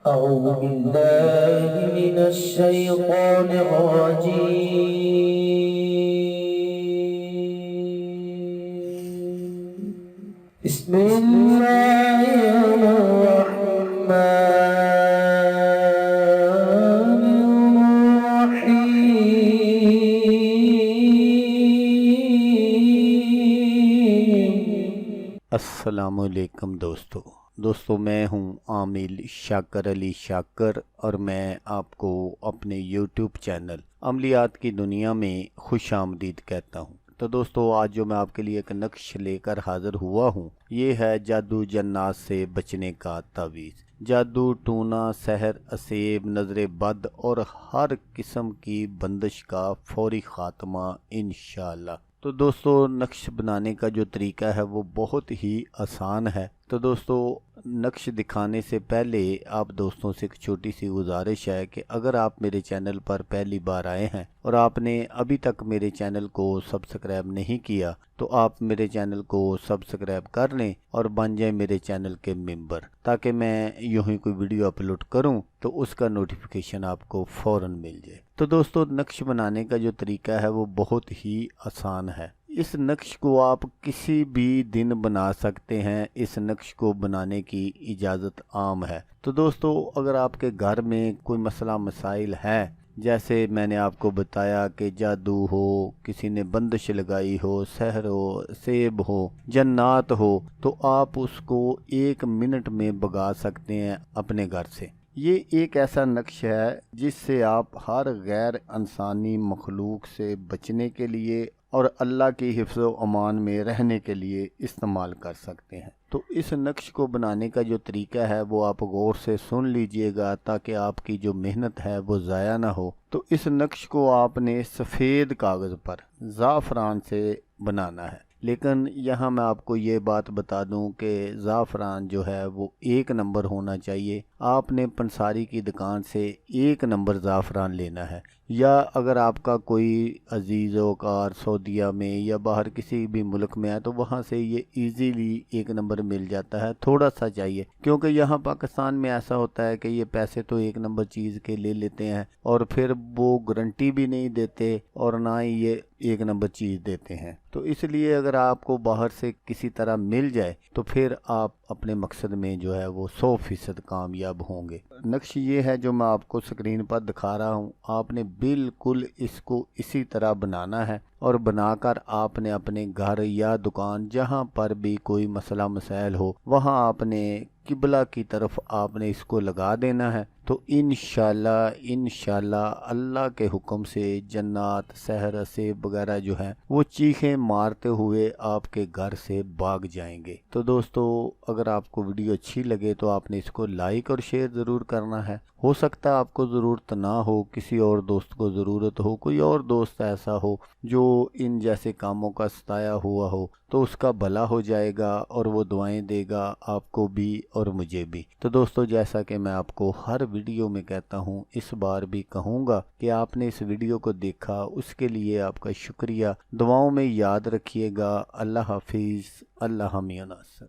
أعوذ بالله من الشيطان الرجيم. بسم الله الرحمن الرحيم. السلام علیکم دوستو میں ہوں عامل شاکر علی شاکر اور میں آپ کو اپنے یوٹیوب چینل عملیات کی دنیا میں خوش آمدید کہتا ہوں۔ تو دوستو آج جو میں آپ کے لیے ایک نقش لے کر حاضر ہوا ہوں یہ ہے جادو جنات سے بچنے کا تعویذ۔ جادو، ٹونا، سحر، اسیب، نظر بد اور ہر قسم کی بندش کا فوری خاتمہ انشاءاللہ۔ تو دوستو نقش بنانے کا جو طریقہ ہے وہ بہت ہی آسان ہے۔ تو دوستو نقش دکھانے سے پہلے آپ دوستوں سے ایک چھوٹی سی گزارش ہے کہ اگر آپ میرے چینل پر پہلی بار آئے ہیں اور آپ نے ابھی تک میرے چینل کو سبسکرائب نہیں کیا تو آپ میرے چینل کو سبسکرائب کر لیں اور بن جائیں میرے چینل کے ممبر، تاکہ میں یوں ہی کوئی ویڈیو اپلوڈ کروں تو اس کا نوٹیفیکیشن آپ کو فوراً مل جائے۔ تو دوستو نقش بنانے کا جو طریقہ ہے وہ بہت ہی آسان ہے۔ اس نقش کو آپ کسی بھی دن بنا سکتے ہیں، اس نقش کو بنانے کی اجازت عام ہے۔ تو دوستو اگر آپ کے گھر میں کوئی مسئلہ مسائل ہے، جیسے میں نے آپ کو بتایا کہ جادو ہو، کسی نے بندش لگائی ہو، سحر ہو، سیب ہو، جنات ہو، تو آپ اس کو 1 منٹ میں بگا سکتے ہیں اپنے گھر سے۔ یہ ایک ایسا نقش ہے جس سے آپ ہر غیر انسانی مخلوق سے بچنے کے لیے اور اللہ کی حفظ و امان میں رہنے کے لیے استعمال کر سکتے ہیں۔ تو اس نقش کو بنانے کا جو طریقہ ہے وہ آپ غور سے سن لیجئے گا تاکہ آپ کی جو محنت ہے وہ ضائع نہ ہو۔ تو اس نقش کو آپ نے سفید کاغذ پر زعفران سے بنانا ہے، لیکن یہاں میں آپ کو یہ بات بتا دوں کہ زعفران جو ہے وہ 1 نمبر ہونا چاہیے۔ آپ نے پنساری کی دکان سے 1 نمبر زعفران لینا ہے، یا اگر آپ کا کوئی عزیز وقار سعودیہ میں یا باہر کسی بھی ملک میں ہے تو وہاں سے یہ ایزیلی 1 نمبر مل جاتا ہے۔ تھوڑا سا چاہیے، کیونکہ یہاں پاکستان میں ایسا ہوتا ہے کہ یہ پیسے تو 1 نمبر چیز کے لے لیتے ہیں اور پھر وہ گارنٹی بھی نہیں دیتے اور نہ ہی یہ 1 نمبر چیز دیتے ہیں۔ تو اس لیے اگر آپ کو باہر سے کسی طرح مل جائے تو پھر آپ اپنے مقصد میں جو ہے وہ 100% کامیاب ہوں گے۔ نقش یہ ہے جو میں آپ کو سکرین پر دکھا رہا ہوں، آپ نے بالکل اس کو اسی طرح بنانا ہے اور بنا کر آپ نے اپنے گھر یا دکان جہاں پر بھی کوئی مسئلہ مسائل ہو وہاں آپ نے قبلہ کی طرف آپ نے اس کو لگا دینا ہے۔ تو انشاءاللہ اللہ کے حکم سے جنات، سحر، سیب وغیرہ جو ہیں وہ چیخیں مارتے ہوئے آپ کے گھر سے بھاگ جائیں گے۔ تو دوستو اگر آپ کو ویڈیو اچھی لگے تو آپ نے اس کو لائک اور شیئر ضرور کرنا ہے۔ ہو سکتا ہے آپ کو ضرورت نہ ہو، کسی اور دوست کو ضرورت ہو، کوئی اور دوست ایسا ہو جو ان جیسے کاموں کا ستایا ہوا ہو، تو اس کا بھلا ہو جائے گا اور وہ دعائیں دے گا آپ کو بھی اور مجھے بھی۔ تو دوستو جیسا کہ میں آپ کو ہر ویڈیو میں کہتا ہوں، اس بار بھی کہوں گا کہ آپ نے اس ویڈیو کو دیکھا اس کے لیے آپ کا شکریہ۔ دعاؤں میں یاد رکھیے گا۔ اللہ حافظ، اللہ حامی و ناصر۔